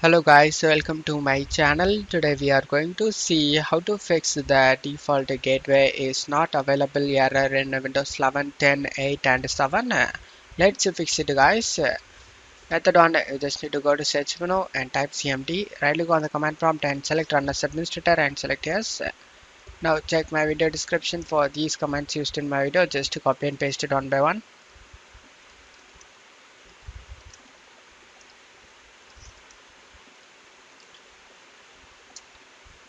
Hello guys, welcome to my channel. Today we are going to see how to fix the default gateway is not available error in Windows 11, 10, 8 and 7. Let's fix it guys. Method 1, you just need to go to search menu and type cmd. Right click on the command prompt and select run as administrator and select yes. Now check my video description for these commands used in my video. Just copy and paste it one by one.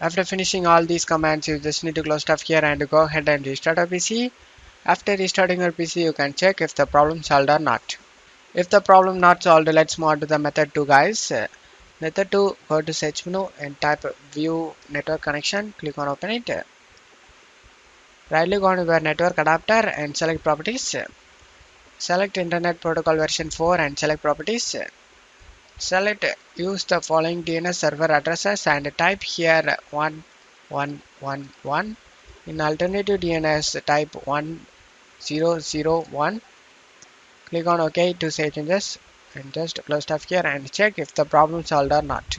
After finishing all these commands, you just need to close stuff here and go ahead and restart your PC. After restarting your PC, you can check if the problem solved or not. If the problem not solved, let's move on to the method 2 guys. Method 2, go to search menu and type view network connection. Click on open it. Right click on your network adapter and select properties. Select internet protocol version 4 and select properties. Select use the following DNS server addresses and type here 1111. In alternative DNS type 1001. Click on OK to save changes and just close stuff here and check if the problem solved or not.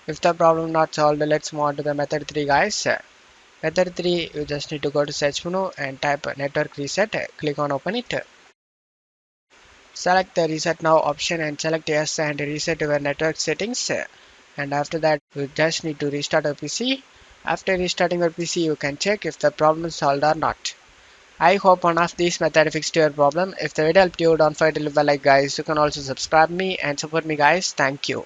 If the problem not solved, let's move on to the method 3 guys. Method 3, you just need to go to search menu and type network reset. Click on open it. Select the reset now option and select yes and reset your network settings. And after that, you just need to restart your PC. After restarting your PC, you can check if the problem is solved or not. I hope one of these methods fixed your problem. If the video helped you, don't forget to leave a like guys. You can also subscribe me and support me guys. Thank you.